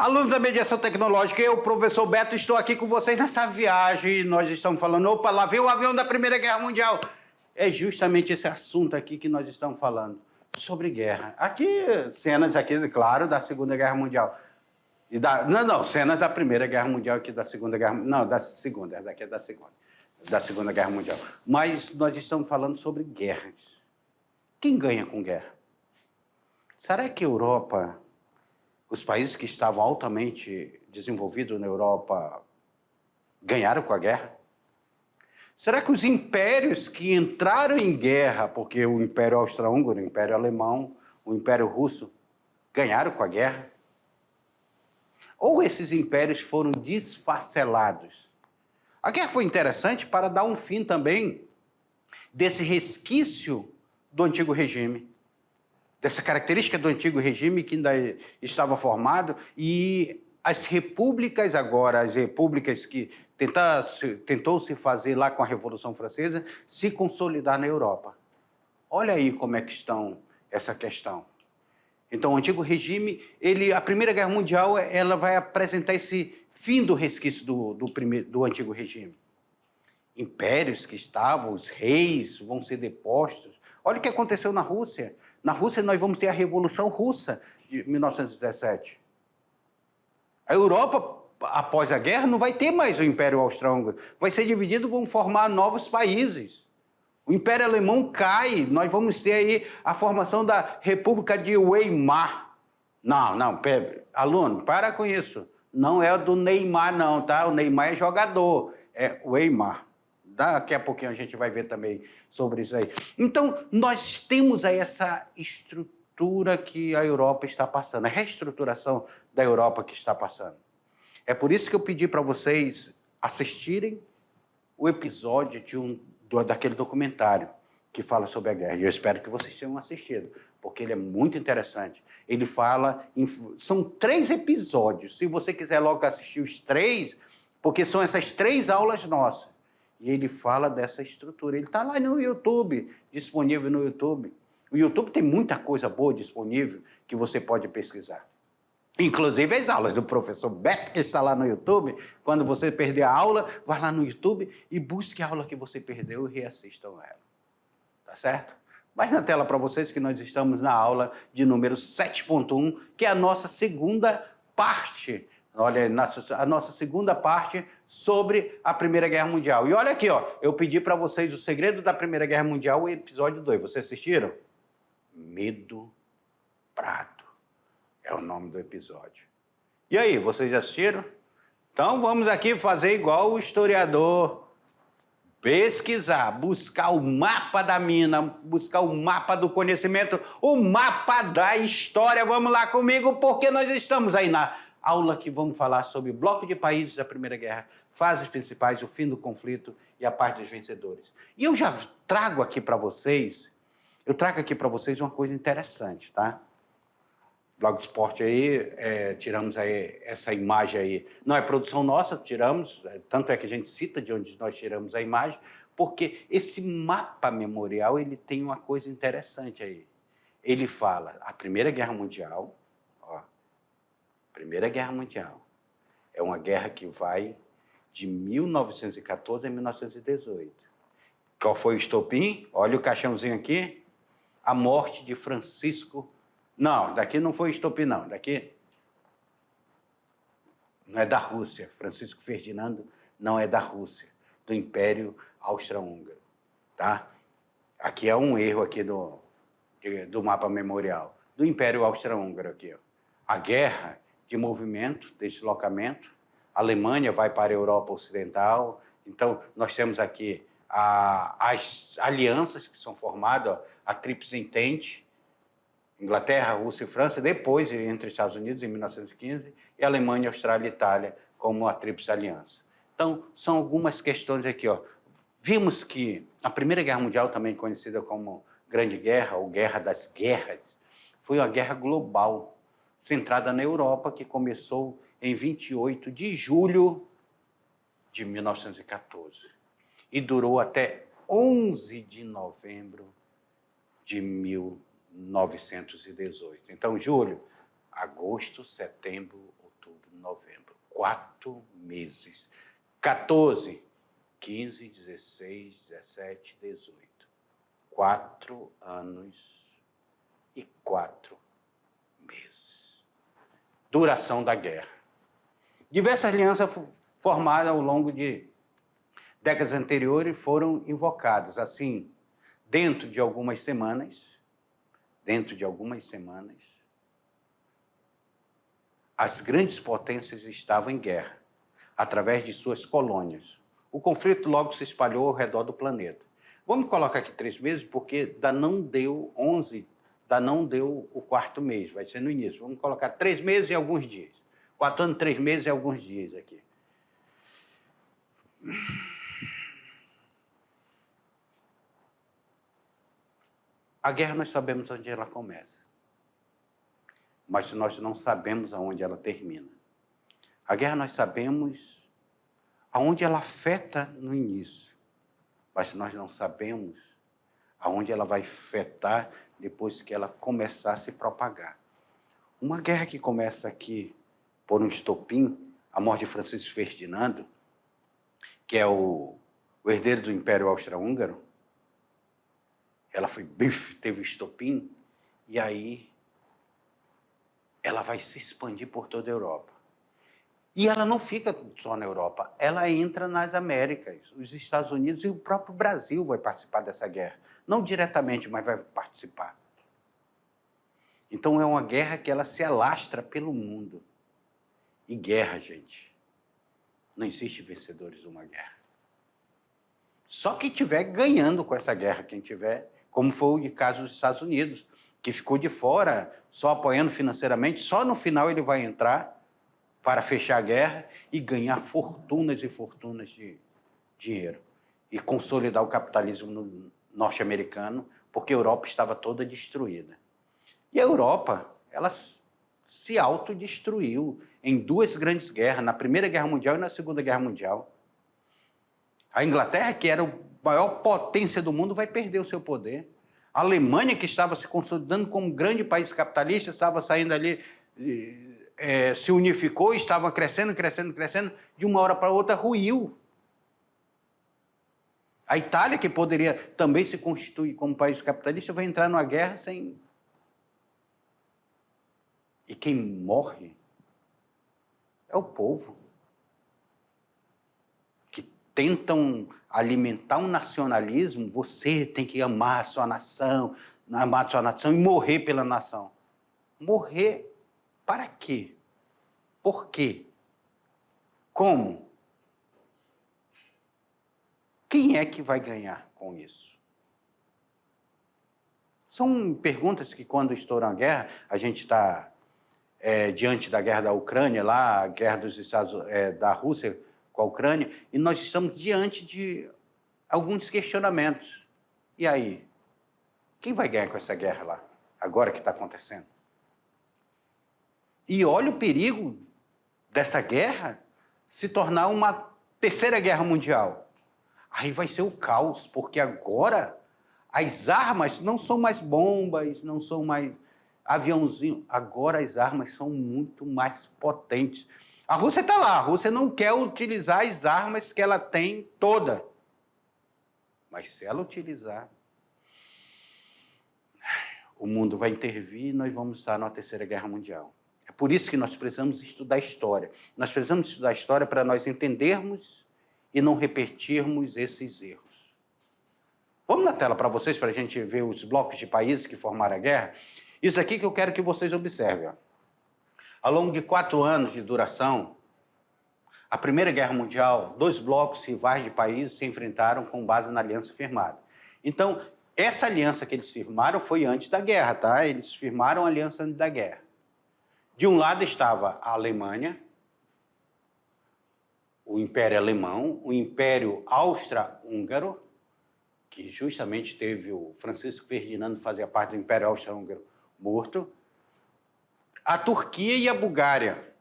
Alunos da mediação tecnológica, eu, professor Beto, estou aqui com vocês nessa viagem. Nós estamos falando, opa, lá vem o avião da Primeira Guerra Mundial. É justamente esse assunto aqui que nós estamos falando, sobre guerra. Aqui, cenas aqui, claro, da Segunda Guerra Mundial. Cenas da Primeira Guerra Mundial aqui da Segunda Guerra... Não, da Segunda, daqui é da Segunda. Da Segunda Guerra Mundial. Mas nós estamos falando sobre guerras. Quem ganha com guerra? Será que a Europa... Os países que estavam altamente desenvolvidos na Europa ganharam com a guerra? Será que os impérios que entraram em guerra, porque o Império Austro-Húngaro, o Império Alemão, o Império Russo, ganharam com a guerra? Ou esses impérios foram desfacelados? A guerra foi interessante para dar um fim também desse resquício do antigo regime, dessa característica do antigo regime que ainda estava formado, e as repúblicas agora, as repúblicas que tentou se fazer lá com a Revolução Francesa, se consolidar na Europa. Olha aí como é que estão essa questão. Então, o antigo regime, a Primeira Guerra Mundial, ela vai apresentar esse fim do resquício do antigo regime. Impérios que estavam, os reis vão ser depostos. Olha o que aconteceu na Rússia. Na Rússia, nós vamos ter a Revolução Russa de 1917. A Europa, após a guerra, não vai ter mais o Império Austro-Húngaro. Vai ser dividido, vão formar novos países. O Império Alemão cai, nós vamos ter aí a formação da República de Weimar. Não, aluno, para com isso. Não é do Neymar, não, tá? O Neymar é jogador, é Weimar. Daqui a pouquinho a gente vai ver também sobre isso aí. Então, nós temos aí essa estrutura que a Europa está passando, a reestruturação da Europa que está passando. É por isso que eu pedi para vocês assistirem o episódio daquele documentário que fala sobre a guerra. E eu espero que vocês tenham assistido, porque ele é muito interessante. Ele fala... São 3 episódios. Se você quiser logo assistir os 3, porque são essas 3 aulas nossas. E ele fala dessa estrutura. Ele está lá no YouTube, disponível no YouTube. O YouTube tem muita coisa boa disponível que você pode pesquisar. Inclusive as aulas do professor Beto, que está lá no YouTube. Quando você perder a aula, vá lá no YouTube e busque a aula que você perdeu e reassistam ela. Tá certo? Mas na tela para vocês que nós estamos na aula de número 7.1, que é a nossa segunda parte. Olha, a nossa segunda parte sobre a Primeira Guerra Mundial. E olha aqui, ó, eu pedi para vocês o segredo da Primeira Guerra Mundial, o episódio 2. Vocês assistiram? Medo Prado é o nome do episódio. E aí, vocês assistiram? Então vamos aqui fazer igual o historiador. Pesquisar, buscar o mapa da mina, buscar o mapa do conhecimento, o mapa da história. Vamos lá comigo, porque nós estamos aí na aula que vamos falar sobre o bloco de países da Primeira Guerra, fases principais, o fim do conflito e a parte dos vencedores. E eu já trago aqui para vocês, uma coisa interessante, tá? Blog de esporte aí, tiramos aí essa imagem aí. Não é produção nossa, tiramos, tanto é que a gente cita de onde nós tiramos a imagem, porque esse mapa memorial, ele tem uma coisa interessante aí. Ele fala a Primeira Guerra Mundial, ó, Primeira Guerra Mundial, é uma guerra que vai de 1914 a 1918. Qual foi o estopim? Olha o caixãozinho aqui, a morte de Francisco... Não, daqui não foi estopim, não. Daqui não é da Rússia. Francisco Ferdinando não é da Rússia, do Império Austro-Húngaro, tá? Aqui é um erro aqui do mapa memorial. Do Império Austro-Húngaro aqui, ó. A guerra de movimento, deslocamento. A Alemanha vai para a Europa Ocidental. Então, nós temos aqui as alianças que são formadas, ó, a Tríplice Entente, Inglaterra, Rússia e França, depois entre Estados Unidos, em 1915, e Alemanha, Austrália e Itália, como a Tríplice Aliança. Então, são algumas questões aqui, ó. Vimos que a Primeira Guerra Mundial, também conhecida como Grande Guerra, ou Guerra das Guerras, foi uma guerra global, centrada na Europa, que começou em 28 de julho de 1914 e durou até 11 de novembro de 1918. Então, julho, agosto, setembro, outubro, novembro. 4 meses. 14, 15, 16, 17, 18. 4 anos e 4 meses. Duração da guerra. Diversas alianças formadas ao longo de décadas anteriores foram invocadas. Assim, dentro de algumas semanas, as grandes potências estavam em guerra, através de suas colônias. O conflito logo se espalhou ao redor do planeta. Vamos colocar aqui 3 meses, porque ainda não deu 11, ainda não deu o 4º mês, vai ser no início. Vamos colocar 3 meses e alguns dias. 4 anos, 3 meses e alguns dias aqui. A guerra nós sabemos onde ela começa, mas nós não sabemos aonde ela termina. A guerra nós sabemos aonde ela afeta no início, mas nós não sabemos aonde ela vai afetar depois que ela começar a se propagar. Uma guerra que começa aqui por um estopim, a morte de Francisco Ferdinando, que é o herdeiro do Império Austro-Húngaro, ela foi bife, teve estopim, e aí ela vai se expandir por toda a Europa. E ela não fica só na Europa, ela entra nas Américas, os Estados Unidos e o próprio Brasil vai participar dessa guerra. Não diretamente, mas vai participar. Então é uma guerra que ela se alastra pelo mundo. E guerra, gente, não existe vencedores de uma guerra. Só quem estiver ganhando com essa guerra, quem tiver, como foi o caso dos Estados Unidos, que ficou de fora, só apoiando financeiramente, só no final ele vai entrar para fechar a guerra e ganhar fortunas e fortunas de dinheiro. E consolidar o capitalismo norte-americano, porque a Europa estava toda destruída. E a Europa, ela se autodestruiu em 2 grandes guerras, na Primeira Guerra Mundial e na Segunda Guerra Mundial. A Inglaterra, que era a maior potência do mundo, vai perder o seu poder. A Alemanha, que estava se consolidando como um grande país capitalista, estava saindo ali, se unificou, estava crescendo, de uma hora para outra ruiu. A Itália, que poderia também se constituir como país capitalista, vai entrar numa guerra sem... E quem morre é o povo. Que tentam alimentar um nacionalismo, você tem que amar a sua nação e morrer pela nação. Morrer para quê? Por quê? Como? Quem é que vai ganhar com isso? São perguntas que, quando estoura a guerra, a gente está diante da guerra da Ucrânia, lá, a guerra da Rússia com a Ucrânia, e nós estamos diante de alguns questionamentos. E aí? Quem vai ganhar com essa guerra lá, agora que está acontecendo? E olha o perigo dessa guerra se tornar uma 3ª Guerra Mundial. Aí vai ser o caos, porque agora as armas não são mais bombas, não são mais aviãozinho. Agora as armas são muito mais potentes. A Rússia está lá, a Rússia não quer utilizar as armas que ela tem toda. Mas se ela utilizar, o mundo vai intervir e nós vamos estar numa 3ª Guerra Mundial. É por isso que nós precisamos estudar história. Nós precisamos estudar história para nós entendermos e não repetirmos esses erros. Vamos na tela para vocês, para a gente ver os blocos de países que formaram a guerra. Isso aqui que eu quero que vocês observem. Ao longo de 4 anos de duração, a Primeira Guerra Mundial, 2 blocos rivais de países se enfrentaram com base na aliança firmada. Então, essa aliança que eles firmaram foi antes da guerra, tá? Eles firmaram a aliança antes da guerra. De um lado estava a Alemanha, o Império Alemão, o Império Austro-Húngaro, que justamente teve o Francisco Ferdinando, fazia parte do Império Austro-Húngaro, morto, a Turquia e a Bulgária,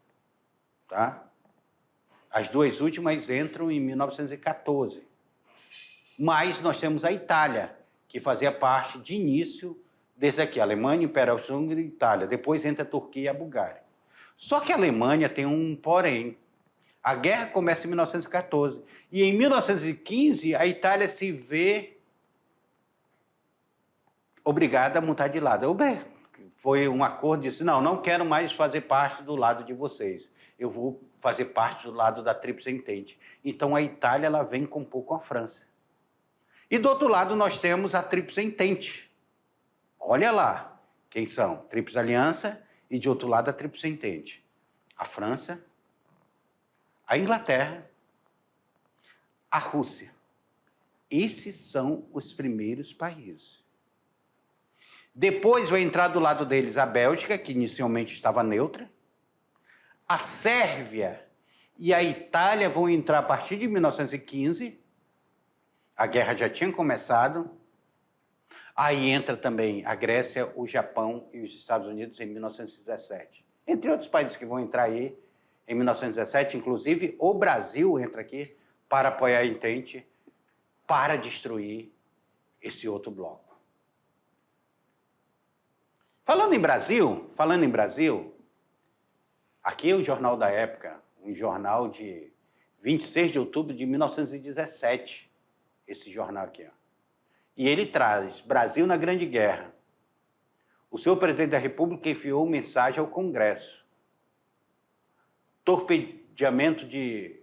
tá? As 2 últimas entram em 1914. Mas nós temos a Itália, que fazia parte de início desse aqui, Alemanha, Império Austro-Húngaro e Itália. Depois entra a Turquia e a Bulgária. Só que a Alemanha tem um porém. A guerra começa em 1914. E em 1915, a Itália se vê obrigada a mudar de lado. Foi um acordo, disse, não quero mais fazer parte do lado de vocês. Eu vou fazer parte do lado da Tríplice Entente. Então, a Itália ela vem compor com a França. E do outro lado, nós temos a Tríplice Entente. Olha lá, quem são? Tríplice Aliança e, de outro lado, a Tríplice Entente. A França, a Inglaterra, a Rússia. Esses são os primeiros países. Depois vai entrar do lado deles a Bélgica, que inicialmente estava neutra. A Sérvia e a Itália vão entrar a partir de 1915. A guerra já tinha começado. Aí entra também a Grécia, o Japão e os Estados Unidos em 1917. Entre outros países que vão entrar aí em 1917, inclusive o Brasil entra aqui para apoiar a Entente, para destruir esse outro bloco. Falando em Brasil, aqui é o Jornal da Época, um jornal de 26 de outubro de 1917, esse jornal aqui, ó. E ele traz Brasil na Grande Guerra. O senhor presidente da República enviou mensagem ao Congresso. Torpedeamento de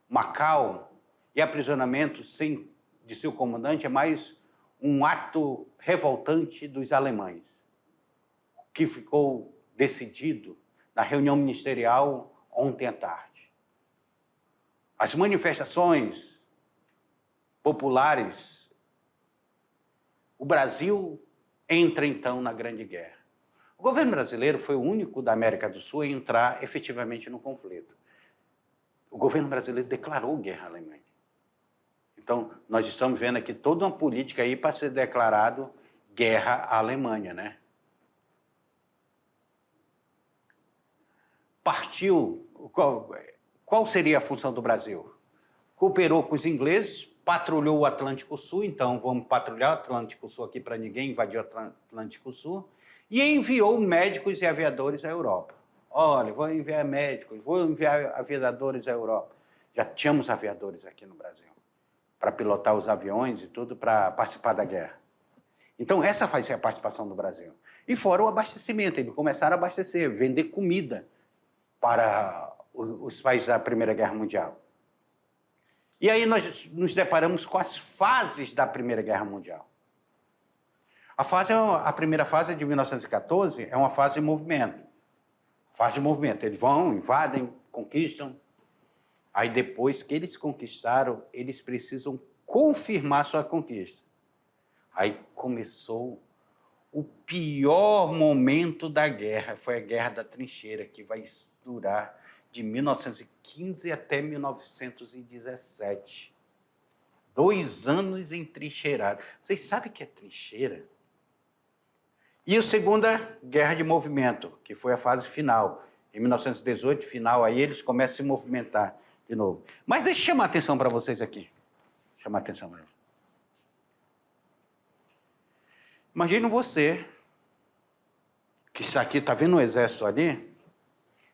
Macau e aprisionamento de seu comandante é mais um ato revoltante dos alemães, que ficou decidido na reunião ministerial ontem à tarde. As manifestações populares, o Brasil entra então na Grande Guerra. O governo brasileiro foi o único da América do Sul a entrar efetivamente no conflito. O governo brasileiro declarou guerra à Alemanha. Então, nós estamos vendo aqui toda uma política aí para ser declarado guerra à Alemanha, né? Partiu, qual seria a função do Brasil? Cooperou com os ingleses, patrulhou o Atlântico Sul, então vamos patrulhar o Atlântico Sul aqui para ninguém invadir o Atlântico Sul, e enviou médicos e aviadores à Europa. Olha, vou enviar médicos, vou enviar aviadores à Europa. Já tínhamos aviadores aqui no Brasil, para pilotar os aviões e tudo, para participar da guerra. Então, essa vai ser a participação do Brasil. E fora o abastecimento, eles começaram a abastecer, vender comida para os países da Primeira Guerra Mundial. E aí nós nos deparamos com as fases da Primeira Guerra Mundial. A primeira fase de 1914 é uma fase de movimento. Fase de movimento. Eles vão, invadem, conquistam. Aí depois que eles conquistaram, eles precisam confirmar sua conquista. Aí começou o pior momento da guerra. Foi a Guerra da Trincheira, que vai durar de 1915 até 1917. 2 anos entrincheirados. Vocês sabem o que é trincheira? E a Segunda Guerra de Movimento, que foi a fase final. Em 1918, final, aí eles começam a se movimentar de novo. Mas deixa eu chamar a atenção para vocês aqui. Chamar a atenção para vocês. Imagina você, que está aqui, está vendo o exército ali?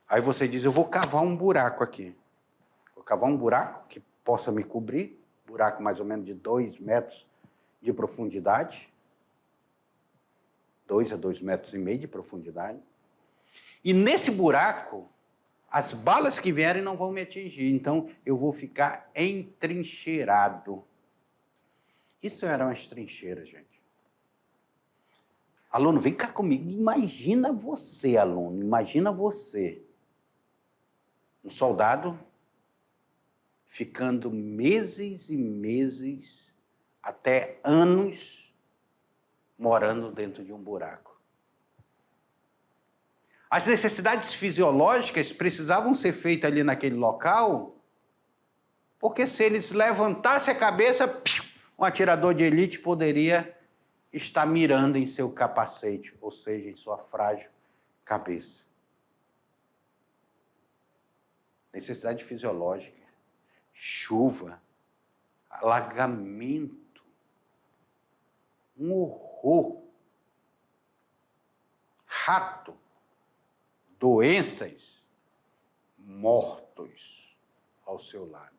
Aí você diz, eu vou cavar um buraco aqui. Vou cavar um buraco que possa me cobrir, buraco mais ou menos de 2 metros de profundidade. 2 a 2,5 metros de profundidade. E nesse buraco, as balas que vierem não vão me atingir. Então, eu vou ficar entrincheirado. Isso eram as trincheiras, gente. Aluno, vem cá comigo. Imagina você, aluno. Imagina você. Um soldado ficando meses e meses, até anos, morando dentro de um buraco. As necessidades fisiológicas precisavam ser feitas ali naquele local, porque se eles levantassem a cabeça, um atirador de elite poderia estar mirando em seu capacete, ou seja, em sua frágil cabeça. Necessidade fisiológica, chuva, alagamento, um horror, rato, doenças. mortos ao seu lado.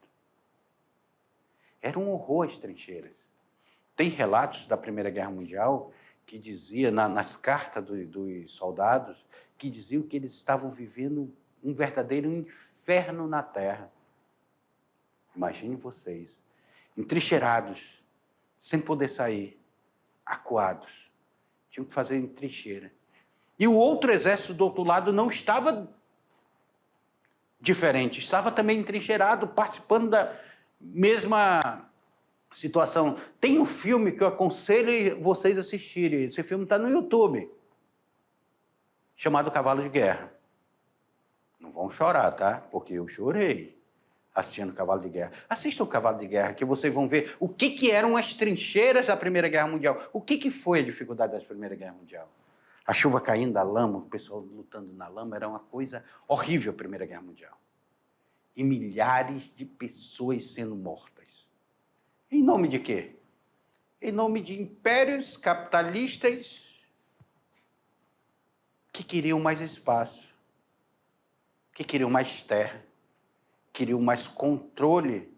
Era um horror as trincheiras. Tem relatos da Primeira Guerra Mundial que dizia, nas cartas dos soldados, que diziam que eles estavam vivendo um verdadeiro inferno na terra. Imagine vocês, entrincheirados, sem poder sair, acuados. Tinham que fazer em trincheira. E o outro exército do outro lado não estava diferente, estava também entrincheirado, participando da mesma situação. Tem um filme que eu aconselho vocês a assistirem, esse filme está no YouTube, chamado Cavalo de Guerra. Não vão chorar, tá? Porque eu chorei assistindo Cavalo de Guerra. Assistam o Cavalo de Guerra, que vocês vão ver o que eram as trincheiras da Primeira Guerra Mundial. O que foi a dificuldade da Primeira Guerra Mundial? A chuva caindo da lama, o pessoal lutando na lama, era uma coisa horrível a Primeira Guerra Mundial. E milhares de pessoas sendo mortas. Em nome de quê? Em nome de impérios capitalistas que queriam mais espaço, que queriam mais terra, queriam mais controle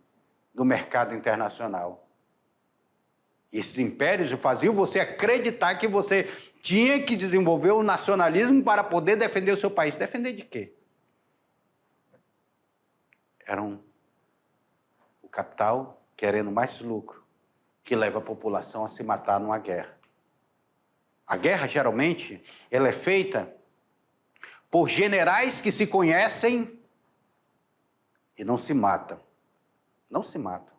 do mercado internacional. E esses impérios faziam você acreditar que você tinha que desenvolver o nacionalismo para poder defender o seu país. Defender de quê? Eram o capital querendo mais lucro, que leva a população a se matar numa guerra. A guerra, geralmente, ela é feita por generais que se conhecem e não se matam. Não se matam.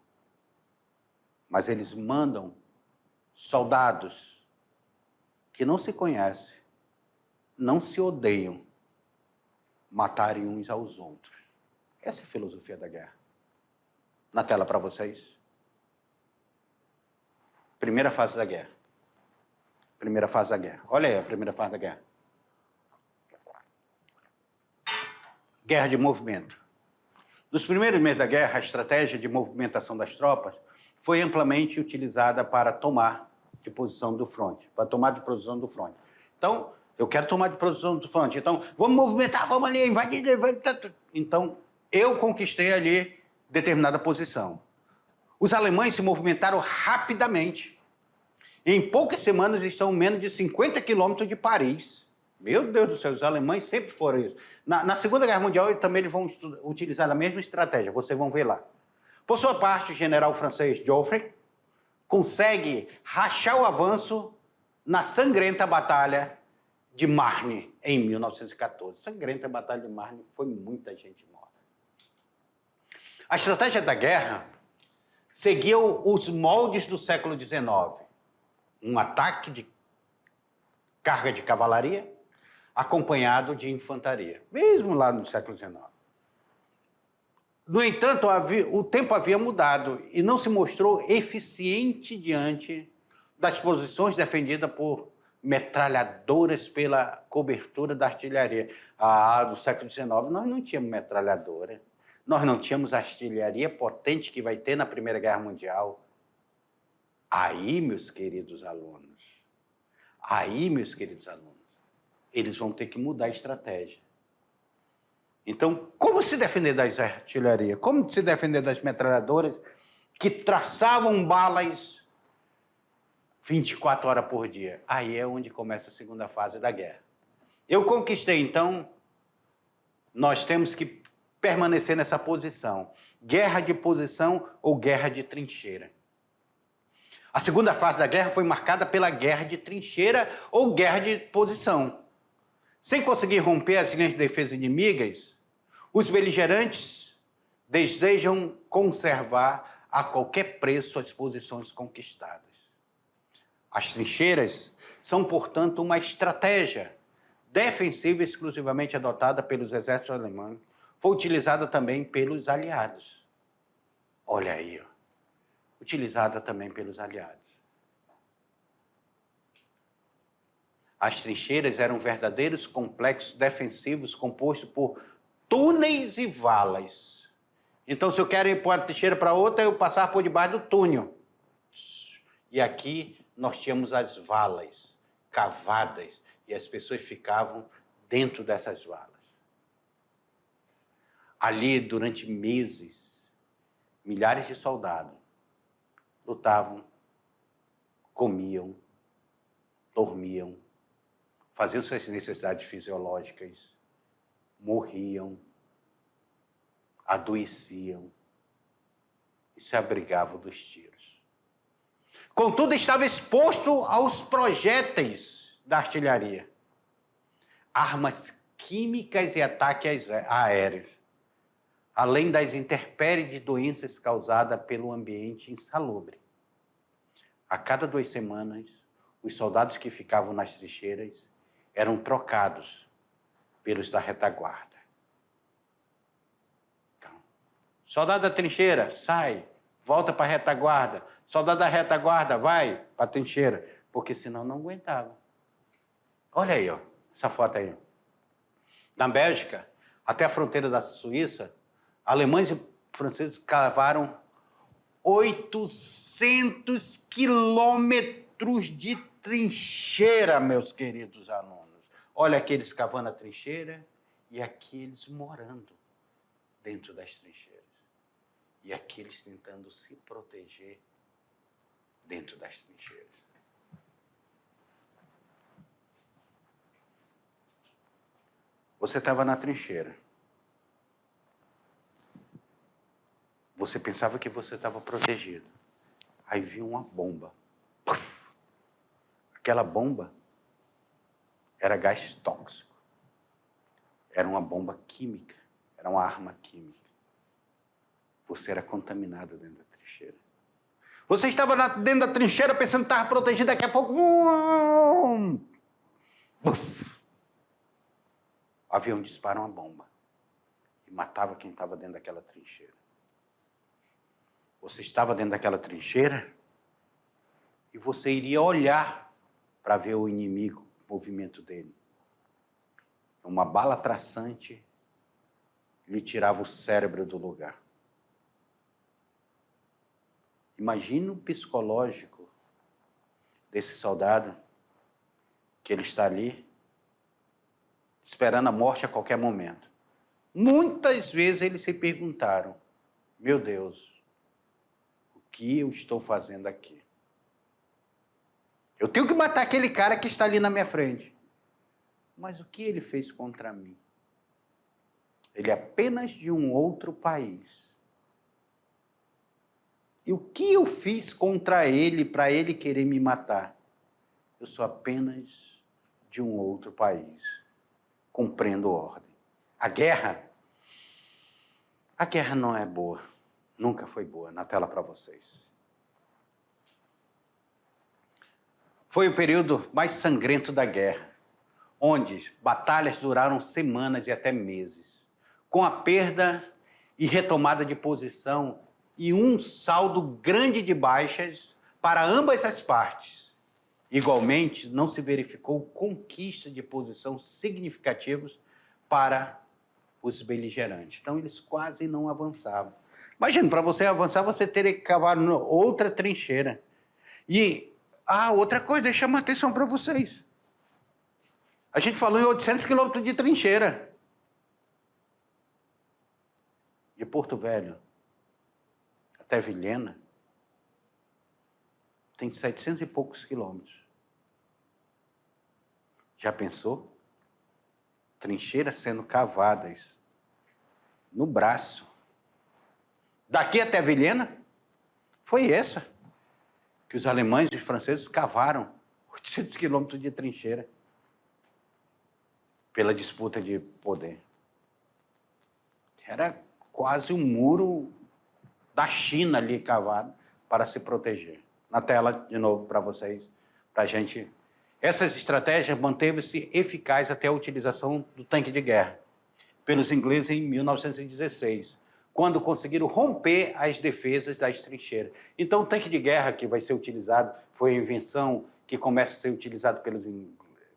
Mas eles mandam soldados que não se conhecem, não se odeiam, matarem uns aos outros. Essa é a filosofia da guerra. Na tela para vocês. Primeira fase da guerra. Primeira fase da guerra. Olha aí a primeira fase da guerra. Guerra de movimento. Nos primeiros meses da guerra, a estratégia de movimentação das tropas foi amplamente utilizada para tomar de posição do fronte, para tomar de posição do fronte. Então, eu quero tomar de posição do fronte, então, vamos movimentar, vamos ali, invadir. Então, eu conquistei ali determinada posição. Os alemães se movimentaram rapidamente. Em poucas semanas estão menos de 50 quilômetros de Paris. Meu Deus do céu, os alemães sempre foram isso. Na Segunda Guerra Mundial também eles vão utilizar a mesma estratégia, vocês vão ver lá. Por sua parte, o general francês Joffre consegue rachar o avanço na sangrenta Batalha de Marne, em 1914. Sangrenta Batalha de Marne, foi muita gente morta. A estratégia da guerra seguiu os moldes do século XIX. Um ataque de carga de cavalaria, acompanhado de infantaria, mesmo lá no século XIX. No entanto, o tempo havia mudado e não se mostrou eficiente diante das posições defendidas por metralhadoras pela cobertura da artilharia. No século XIX, nós não tínhamos metralhadora, nós não tínhamos artilharia potente que vai ter na Primeira Guerra Mundial. Aí, meus queridos alunos, eles vão ter que mudar a estratégia. Então, como se defender das artilharias? Como se defender das metralhadoras que traçavam balas 24 horas por dia? Aí é onde começa a segunda fase da guerra. Eu conquistei, então, nós temos que permanecer nessa posição. Guerra de posição ou guerra de trincheira. A segunda fase da guerra foi marcada pela guerra de trincheira ou guerra de posição. Sem conseguir romper as linhas de defesa inimigas, os beligerantes desejam conservar a qualquer preço as posições conquistadas. As trincheiras são, portanto, uma estratégia defensiva exclusivamente adotada pelos exércitos alemães, foi utilizada também pelos aliados. Olha aí, ó. Utilizada também pelos aliados. As trincheiras eram verdadeiros complexos defensivos compostos por túneis e valas. Então, se eu quero ir para uma trincheira para outra, eu passar por debaixo do túnel. E aqui nós tínhamos as valas cavadas e as pessoas ficavam dentro dessas valas. Ali, durante meses, milhares de soldados lutavam, comiam, dormiam, faziam suas necessidades fisiológicas, morriam, adoeciam e se abrigavam dos tiros. Contudo, estava exposto aos projéteis da artilharia, armas químicas e ataques aéreos, além das intempéries de doenças causadas pelo ambiente insalubre. A cada 2 semanas, os soldados que ficavam nas trincheiras eram trocados pelos da retaguarda. Então, soldado da trincheira, sai, volta para a retaguarda. Soldado da retaguarda, vai para a trincheira, porque senão não aguentava. Olha aí, ó, essa foto aí. Na Bélgica, até a fronteira da Suíça, alemães e franceses cavaram 800 quilômetros de trincheira, meus queridos alunos. Olha aqueles cavando a trincheira e aqueles morando dentro das trincheiras. E aqueles tentando se proteger dentro das trincheiras. Você estava na trincheira. Você pensava que você estava protegido. Aí viu uma bomba. Puf! Aquela bomba era gás tóxico. Era uma bomba química. Era uma arma química. Você era contaminado dentro da trincheira. Você estava dentro da trincheira pensando que estava protegido, daqui a pouco... Puf! O avião dispara uma bomba e matava quem estava dentro daquela trincheira. Você estava dentro daquela trincheira e você iria olhar para ver o inimigo, o movimento dele. Uma bala traçante lhe tirava o cérebro do lugar. Imagina o psicológico desse soldado, que ele está ali, esperando a morte a qualquer momento. Muitas vezes eles se perguntaram, meu Deus, o que eu estou fazendo aqui? Eu tenho que matar aquele cara que está ali na minha frente. Mas o que ele fez contra mim? Ele é apenas de um outro país. E o que eu fiz contra ele para ele querer me matar? Eu sou apenas de um outro país, cumprindo ordem. A guerra não é boa, nunca foi boa. Na tela para vocês. Foi o período mais sangrento da guerra, onde batalhas duraram semanas e até meses, com a perda e retomada de posição e um saldo grande de baixas para ambas as partes. Igualmente, não se verificou conquista de posição significativas para os beligerantes. Então, eles quase não avançavam. Imagina, para você avançar, você teria que cavar outra trincheira. E, outra coisa, deixa eu chamar a atenção para vocês. A gente falou em 800 quilômetros de trincheira. De Porto Velho até Vilhena, tem 700 e poucos quilômetros. Já pensou? Trincheiras sendo cavadas no braço. Daqui até Vilhena, foi essa que os alemães e os franceses cavaram 800 quilômetros de trincheira pela disputa de poder. Era quase um muro da China ali cavado para se proteger. Na tela, de novo, para vocês, para a gente. Essas estratégias manteve-se eficaz até a utilização do tanque de guerra pelos ingleses em 1916, quando conseguiram romper as defesas das trincheiras. Então, o tanque de guerra que vai ser utilizado foi a invenção que começa a ser utilizada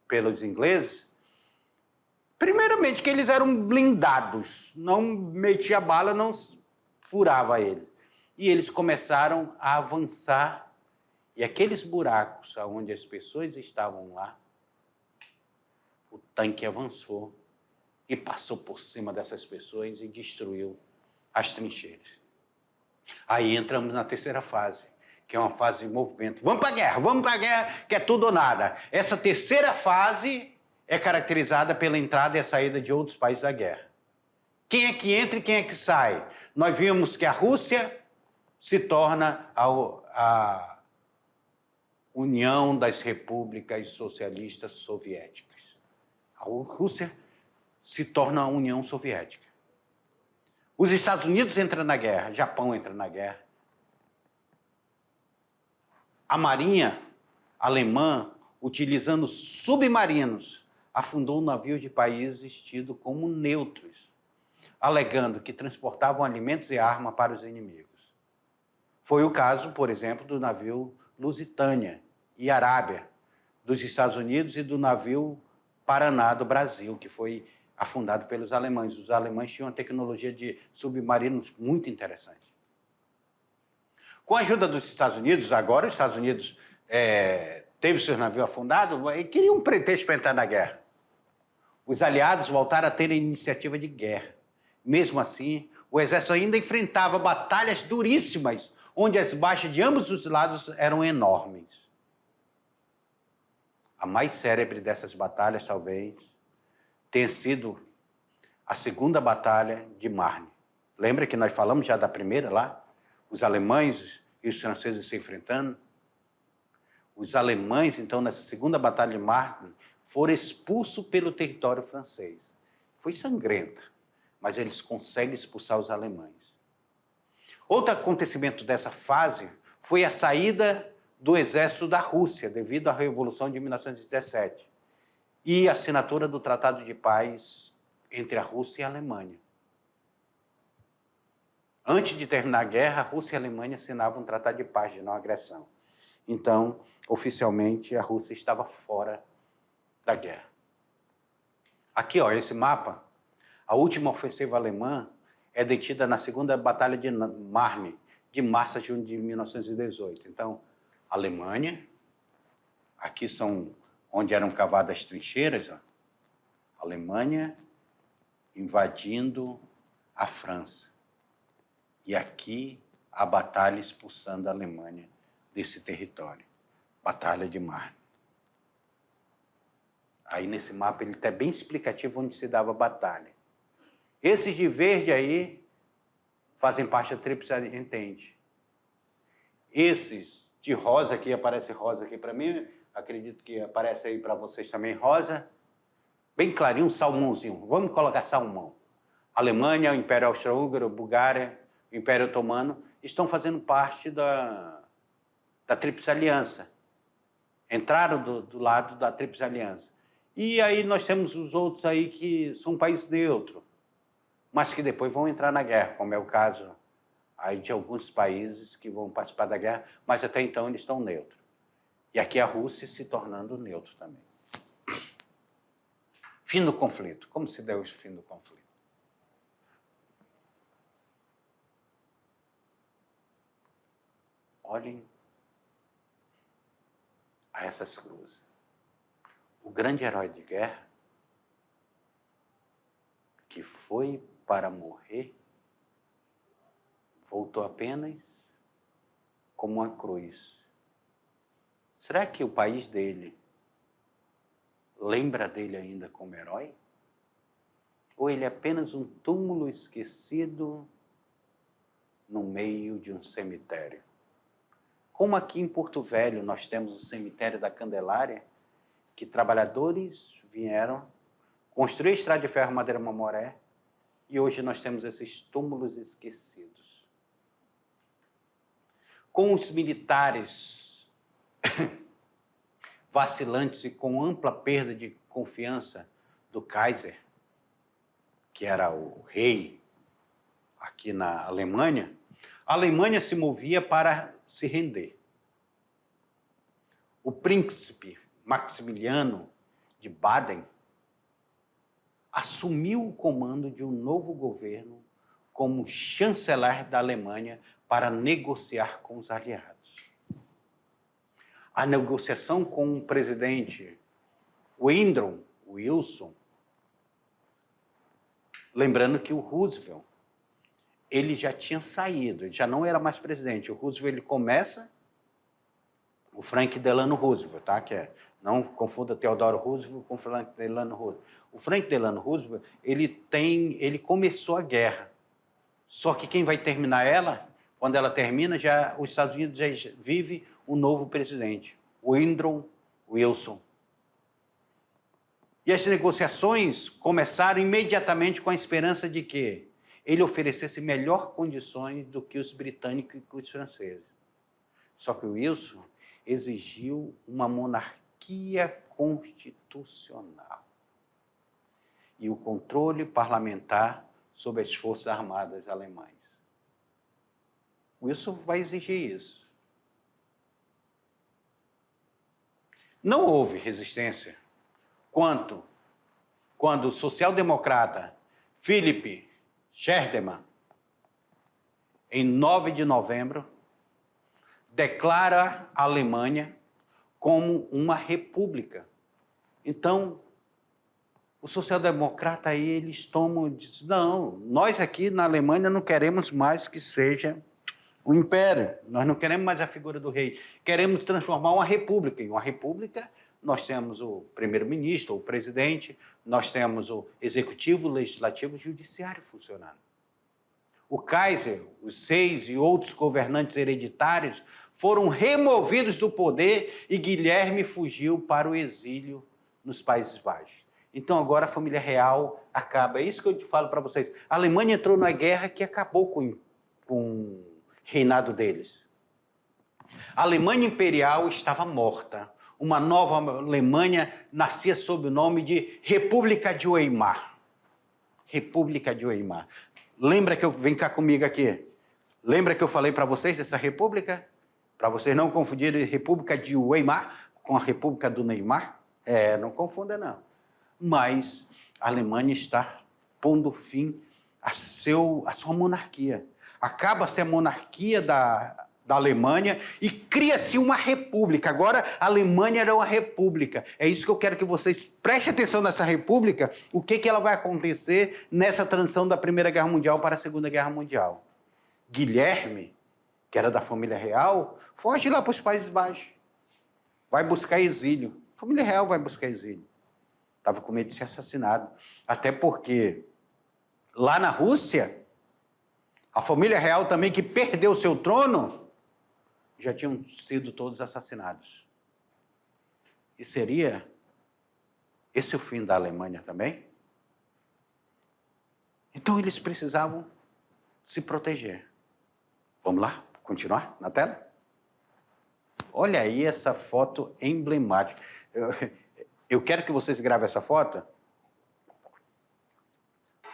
pelos ingleses. Primeiramente, que eles eram blindados, não metia bala, não furava ele. E eles começaram a avançar, e aqueles buracos onde as pessoas estavam lá, o tanque avançou e passou por cima dessas pessoas e destruiu as trincheiras. Aí entramos na terceira fase, que é uma fase de movimento. Vamos para a guerra, que é tudo ou nada. Essa terceira fase é caracterizada pela entrada e a saída de outros países da guerra. Quem é que entra e quem é que sai? Nós vimos que a Rússia se torna a União das Repúblicas Socialistas Soviéticas. A Rússia se torna a União Soviética. Os Estados Unidos entram na guerra, Japão entra na guerra. A marinha alemã, utilizando submarinos, afundou navios de países tidos como neutros, alegando que transportavam alimentos e armas para os inimigos. Foi o caso, por exemplo, do navio Lusitânia e Arábia, dos Estados Unidos, e do navio Paraná, do Brasil, que foi afundado pelos alemães. Os alemães tinham uma tecnologia de submarinos muito interessante. Com a ajuda dos Estados Unidos, agora os Estados Unidos teve seus navios afundados e queriam um pretexto para entrar na guerra. Os aliados voltaram a ter a iniciativa de guerra. Mesmo assim, o exército ainda enfrentava batalhas duríssimas, onde as baixas de ambos os lados eram enormes. A mais célebre dessas batalhas, talvez, tenha sido a Segunda Batalha de Marne. Lembra que nós falamos já da primeira lá? Os alemães e os franceses se enfrentando? Os alemães, então, nessa Segunda Batalha de Marne, foram expulsos pelo território francês. Foi sangrenta, mas eles conseguem expulsar os alemães. Outro acontecimento dessa fase foi a saída do exército da Rússia, devido à Revolução de 1917, e a assinatura do Tratado de Paz entre a Rússia e a Alemanha. Antes de terminar a guerra, a Rússia e a Alemanha assinavam um tratado de paz de não agressão. Então, oficialmente, a Rússia estava fora da guerra. Aqui, ó, esse mapa, a última ofensiva alemã é detida na Segunda Batalha de Marne, de março a junho de 1918. Então, Alemanha, aqui são onde eram cavadas as trincheiras, ó. Alemanha invadindo a França. E aqui a batalha expulsando a Alemanha desse território. Batalha de Marne. Aí nesse mapa ele está bem explicativo onde se dava a batalha. Esses de verde aí fazem parte da Tríplice Entente. Esses de rosa aqui, aparece rosa aqui para mim, acredito que aparece aí para vocês também rosa. Bem clarinho, um salmãozinho. Vamos colocar salmão. Alemanha, o Império Austro-Húngaro, Bulgária, o Império Otomano, estão fazendo parte da Tríplice Aliança. Entraram do lado da Tríplice Aliança. E aí nós temos os outros aí que são países neutros, mas que depois vão entrar na guerra, como é o caso aí de alguns países que vão participar da guerra, mas até então eles estão neutros. E aqui a Rússia se tornando neutro também. Fim do conflito. Como se deu esse fim do conflito? Olhem a essas cruzes. O grande herói de guerra, que foi para morrer, voltou apenas como uma cruz. Será que o país dele lembra dele ainda como herói? Ou ele é apenas um túmulo esquecido no meio de um cemitério? Como aqui em Porto Velho nós temos o cemitério da Candelária, que trabalhadores vieram construir a estrada de ferro Madeira Mamoré, e hoje nós temos esses túmulos esquecidos. Com os militares vacilantes e com ampla perda de confiança do Kaiser, que era o rei aqui na Alemanha, a Alemanha se movia para se render. O príncipe Maximiliano de Baden assumiu o comando de um novo governo como chanceler da Alemanha para negociar com os aliados. A negociação com o presidente Woodrow Wilson Lembrando que o Roosevelt, ele já tinha saído, ele já não era mais presidente. O Roosevelt, ele começa, o Frank Delano Roosevelt, tá? Não confunda Theodore Roosevelt com Frank Delano Roosevelt. O Frank Delano Roosevelt, ele começou a guerra. Só que quem vai terminar ela, quando ela termina, já os Estados Unidos já vive um novo presidente, Woodrow Wilson. E as negociações começaram imediatamente com a esperança de que ele oferecesse melhores condições do que os britânicos e os franceses. Só que o Wilson exigiu uma monarquia constitucional e o controle parlamentar sobre as Forças Armadas alemãs. Wilson vai exigir isso. Não houve resistência quando o social-democrata Philipp Scherderman, em 9 de novembro, declara a Alemanha como uma república. Então, o social-democrata aí, eles tomam e dizem, não, nós aqui na Alemanha não queremos mais que seja o império, nós não queremos mais a figura do rei, queremos transformar uma república. Em uma república, nós temos o primeiro-ministro, o presidente, nós temos o executivo, o legislativo e o judiciário funcionando. O Kaiser, os 6 e outros governantes hereditários foram removidos do poder e Guilherme fugiu para o exílio nos Países Baixos. Então, agora a família real acaba. É isso que eu te falo para vocês. A Alemanha entrou na guerra que acabou com o reinado deles. A Alemanha imperial estava morta. Uma nova Alemanha nascia sob o nome de República de Weimar. República de Weimar. Lembra que vem cá comigo aqui. Lembra que eu falei para vocês dessa república? Para vocês não confundirem República de Weimar com a República do Neymar? Não confunda não. Mas a Alemanha está pondo fim à sua monarquia. Acaba-se a monarquia da Alemanha e cria-se uma república. Agora, a Alemanha era uma república. É isso que eu quero que vocês prestem atenção nessa república, o que ela vai acontecer nessa transição da Primeira Guerra Mundial para a Segunda Guerra Mundial. Guilherme, que era da família real, foge lá para os Países Baixos. Vai buscar exílio. A família real vai buscar exílio. Estava com medo de ser assassinado. Até porque, lá na Rússia, a família real também, que perdeu o seu trono, já tinham sido todos assassinados. E seria esse o fim da Alemanha também? Então, eles precisavam se proteger. Vamos lá? Continuar na tela? Olha aí essa foto emblemática. Eu quero que vocês gravem essa foto,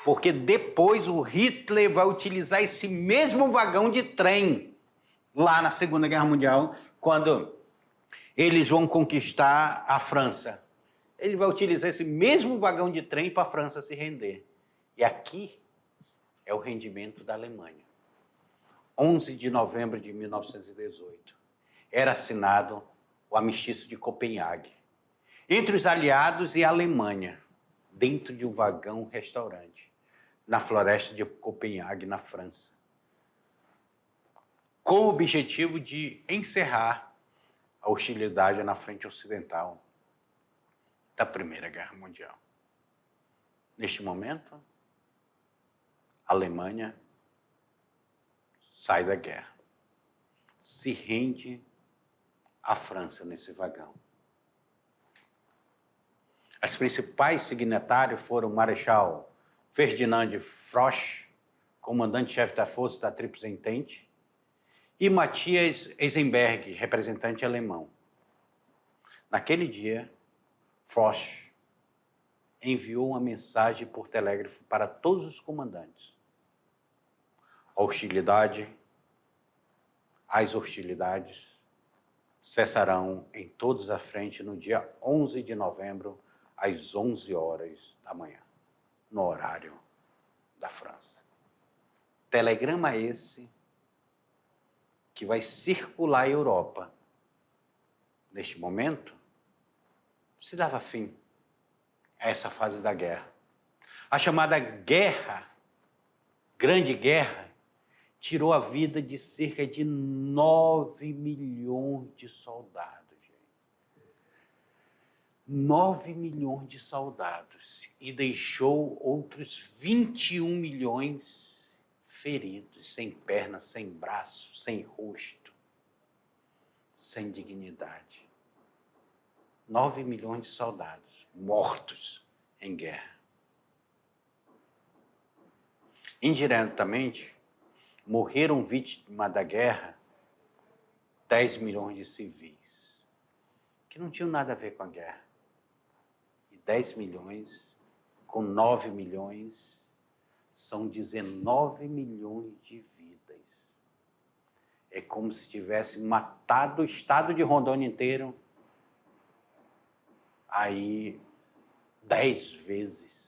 porque depois o Hitler vai utilizar esse mesmo vagão de trem lá na Segunda Guerra Mundial, quando eles vão conquistar a França. Ele vai utilizar esse mesmo vagão de trem para a França se render. E aqui é o rendimento da Alemanha. 11 de novembro de 1918. Era assinado o Armistício de Copenhague entre os aliados e a Alemanha, dentro de um vagão-restaurante, na floresta de Copenhague, na França, com o objetivo de encerrar a hostilidade na frente ocidental da Primeira Guerra Mundial. Neste momento, a Alemanha sai da guerra, se rende à França nesse vagão. As principais signatários foram o Marechal Ferdinand Frosch, comandante-chefe da Força da Tríplice Entente, e Matthias Eisenberg, representante alemão. Naquele dia, Frosch enviou uma mensagem por telégrafo para todos os comandantes. As hostilidades cessarão em todos à frente no dia 11 de novembro, às 11 horas da manhã, no horário da França. Telegrama esse que vai circular a Europa. Neste momento, se dava fim a essa fase da guerra. A chamada Grande Guerra, tirou a vida de cerca de 9 milhões de soldados, gente. 9 milhões de soldados. E deixou outros 21 milhões feridos, sem perna, sem braço, sem rosto, sem dignidade. 9 milhões de soldados mortos em guerra. Indiretamente, morreram vítimas da guerra 10 milhões de civis, que não tinham nada a ver com a guerra. E 10 milhões com 9 milhões são 19 milhões de vidas. É como se tivesse matado o estado de Rondônia inteiro, aí 10 vezes.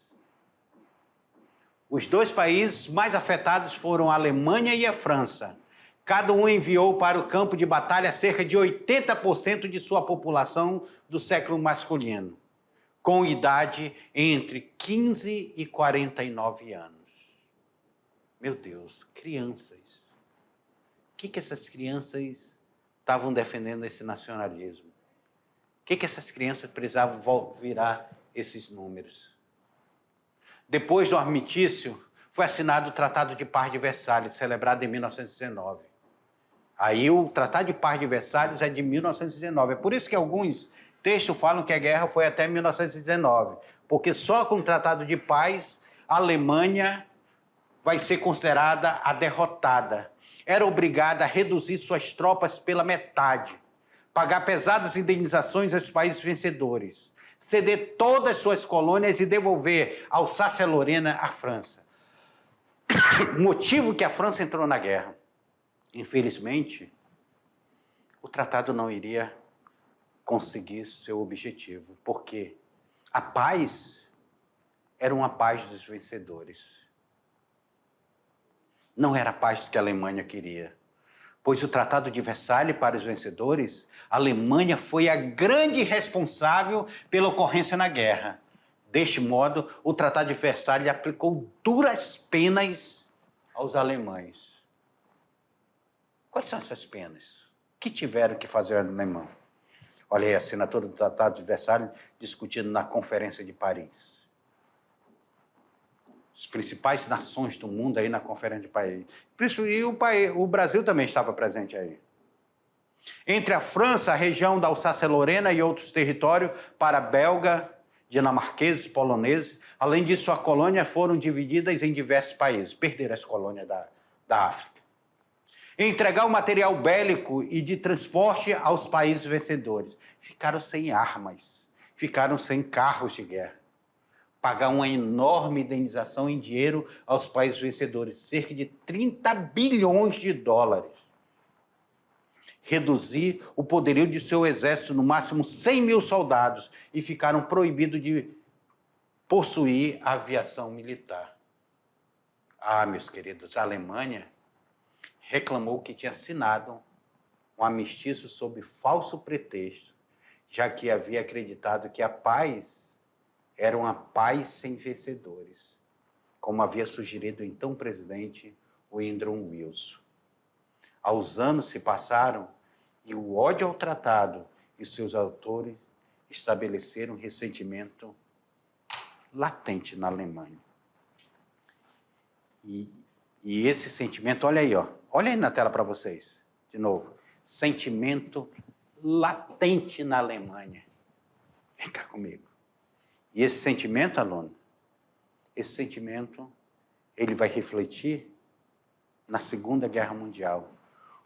Os dois países mais afetados foram a Alemanha e a França. Cada um enviou para o campo de batalha cerca de 80% de sua população do século masculino, com idade entre 15 e 49 anos. Meu Deus, crianças. O que essas crianças estavam defendendo esse nacionalismo? O que essas crianças precisavam virar esses números? Depois do armistício, foi assinado o Tratado de Paz de Versalhes, celebrado em 1919. Aí o Tratado de Paz de Versalhes é de 1919. É por isso que alguns textos falam que a guerra foi até 1919, porque só com o Tratado de Paz a Alemanha vai ser considerada a derrotada. Era obrigada a reduzir suas tropas pela metade, pagar pesadas indenizações aos países vencedores, ceder todas suas colônias e devolver Alsácia-Lorena à França. Motivo que a França entrou na guerra. Infelizmente, o tratado não iria conseguir seu objetivo, porque a paz era uma paz dos vencedores. Não era a paz que a Alemanha queria. Pois o Tratado de Versalhes, para os vencedores, a Alemanha foi a grande responsável pela ocorrência na guerra. Deste modo, o Tratado de Versalhes aplicou duras penas aos alemães. Quais são essas penas? O que tiveram que fazer os alemães? Olha aí a assinatura do Tratado de Versalhes discutido na Conferência de Paris. As principais nações do mundo aí na Conferência de Paris. E o Brasil também estava presente aí. Entre a França, a região da Alsácia-Lorena e outros territórios para belga, dinamarqueses, poloneses. Além disso, as colônias foram divididas em diversos países. Perderam as colônias da África. Entregar o material bélico e de transporte aos países vencedores. Ficaram sem armas, ficaram sem carros de guerra. Pagar uma enorme indenização em dinheiro aos países vencedores, cerca de 30 bilhões de dólares. Reduzir o poderio de seu exército no máximo 100 mil soldados e ficaram proibidos de possuir aviação militar. Ah, meus queridos, a Alemanha reclamou que tinha assinado um armistício sob falso pretexto, já que havia acreditado que a paz era uma paz sem vencedores, como havia sugerido o então presidente Woodrow Wilson. Os anos se passaram e o ódio ao tratado e seus autores estabeleceram um ressentimento latente na Alemanha. E esse sentimento, olha aí, ó, olha aí na tela para vocês, de novo, sentimento latente na Alemanha. Vem cá comigo. E esse sentimento, aluno, esse sentimento, ele vai refletir na Segunda Guerra Mundial.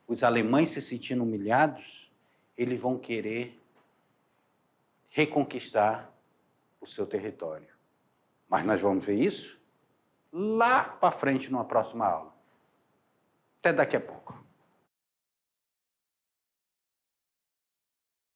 Os alemães se sentindo humilhados, eles vão querer reconquistar o seu território. Mas nós vamos ver isso lá para frente numa próxima aula. Até daqui a pouco.